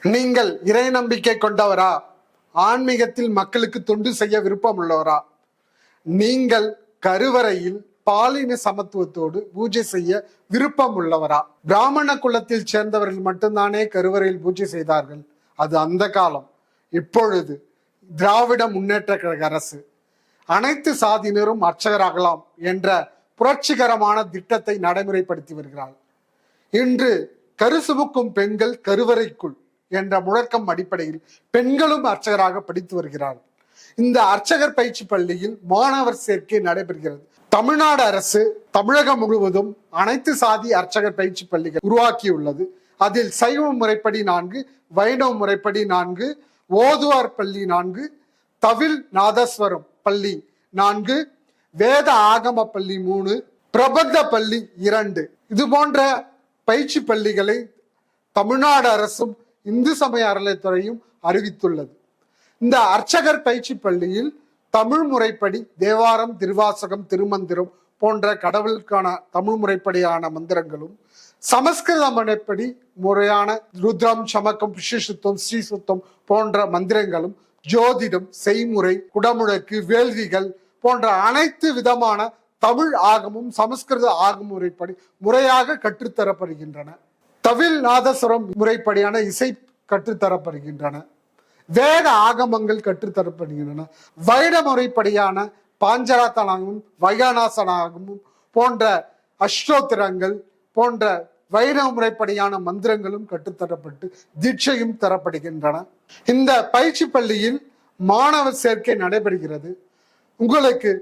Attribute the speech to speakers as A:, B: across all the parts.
A: நீங்கள் இறை நம்பிக்கை கொண்டவரா? ஆன்மீகத்தில் மக்களுக்கு தொண்டு செய்ய விருப்பம் உள்ளவரா? நீங்கள் கருவறையில் பாலின சமத்துவத்தோடு பூஜை செய்ய விருப்பம் உள்ளவரா? பிராமண குலத்தில் சேர்ந்தவர்கள் மட்டும்தானே கருவறையில் பூஜை செய்தார்கள். அது அந்த காலம். இப்பொழுது திராவிட முன்னேற்ற கழக அரசு அனைத்து சாதியினரும் அர்ச்சகராகலாம் என்ற புரட்சிகரமான திட்டத்தை நடைமுறைப்படுத்தி வருகிறார். இன்று கருசுமுக்கும் பெண்கள் கருவறைக்குள் என்ற முழக்கம் அடிப்படையில் பெண்களும் அர்ச்சகராக படித்து வருகிறார்கள். இந்த அர்ச்சகர் பயிற்சி பள்ளியில் மாணவர் சேர்க்கை நடைபெறுகிறது. தமிழ்நாடு அரசு தமிழகம் முழுவதும் அனைத்து சாதி அர்ச்சகர் பயிற்சி பள்ளிகள் உருவாக்கியுள்ளது. அதில் சைவ முறைப்படி 4, வைணவ முறைப்படி 4, ஓதுவார் பள்ளி 4, தவில் நாதஸ்வரம் பள்ளி 4, வேத ஆகம பள்ளி 3, பிரபந்த பள்ளி 2 இது போன்ற பயிற்சி பள்ளிகளை தமிழ்நாடு அரசும் இந்து சமய அறநிலையத்துறையும் அறிவித்துள்ளது. இந்த அர்ச்சகர் பயிற்சி பள்ளியில் தமிழ் முறைப்படி தேவாரம், திருவாசகம், திருமந்திரம் போன்ற கடவுளுக்கான தமிழ் முறைப்படியான மந்திரங்களும், சமஸ்கிருத முறைப்படி முறையான ருத்ரம், சமக்கம், விசேஷத்துவம், ஸ்ரீசுத்தம் போன்ற மந்திரங்களும், ஜோதிடம், செய்முறை, குடமுழக்கு, வேள்விகள் போன்ற அனைத்து விதமான தமிழ் ஆகமும் சமஸ்கிருத ஆகம முறைப்படி முறையாக கற்றுத்தரப்படுகின்றன. தவில் நாதஸ்வரம் முறைப்படியான இசை கற்றுத்தரப்படுகின்றன. வேத ஆகமங்கள் கற்றுத்தரப்படுகின்றன. வைண முறைப்படியான பாஞ்சராத்தனாகமும் வைகானாசனாகமும் போன்ற அஷ்டோத்திரங்கள் போன்ற வைணவ முறைப்படியான மந்திரங்களும் கற்றுத்தரப்பட்டு தீட்சையும் தரப்படுகின்றன. இந்த பயிற்சி பள்ளியில் மாணவர் சேர்க்கை நடைபெறுகிறது. உங்களுக்கு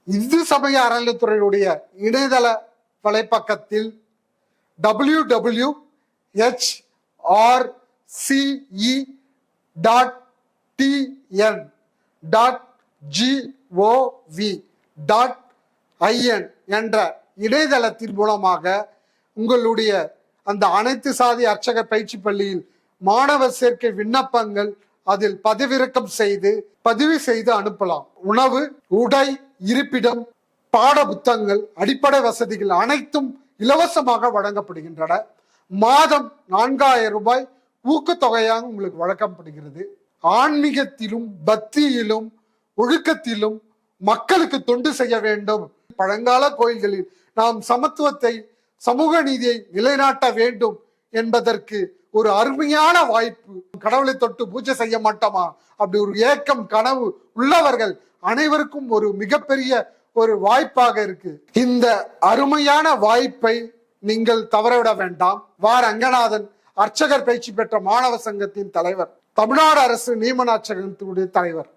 A: இந்து சமய அறநிலையத்துறையுடைய இணையதள வலைப்பக்கத்தில் www.hrce.tn.gov.in என்ற இணையதளத்தின் மூலமாக உங்களுடைய அந்த அனைத்து சாதி அர்ச்சக பயிற்சி பள்ளியில் மாணவர் சேர்க்கை விண்ணப்பங்கள் அதில் பதிவு செய்து அனுப்பலாம். உணவு, உடை, இருப்பிடம், பாட புத்தகங்கள், அடிப்படை வசதிகள் அனைத்தும் இலவசமாக வழங்கப்படுகின்றன. மாதம் 4000 ரூபாய் ஊக்கத்தொகையாக உங்களுக்கு வழங்கப்படுகிறது. ஆன்மீகத்திலும் பக்தியிலும் ஒழுக்கத்திலும் மக்களுக்கு தொண்டு செய்ய வேண்டும். பழங்கால கோயில்களில் நாம் சமத்துவத்தை, சமூக நீதியை நிலைநாட்ட வேண்டும் என்பதற்கு ஒரு அருமையான வாய்ப்பு. கடவுளை தொட்டு பூஜை செய்ய மாட்டோமா அப்படி ஒரு ஏக்கம், கனவு உள்ளவர்கள் அனைவருக்கும் ஒரு மிகப்பெரிய ஒரு வாய்ப்பாக இருக்கு. இந்த அருமையான வாய்ப்பை நீங்கள் தவறவிட வேண்டாம். ரங்கநாதன் அர்ச்சகர் பயிற்சி பெற்ற மாணவர் சங்கத்தின் தலைவர், தமிழ்நாடு அரசு நியமன அர்ச்சகத்தினுடைய தலைவர்.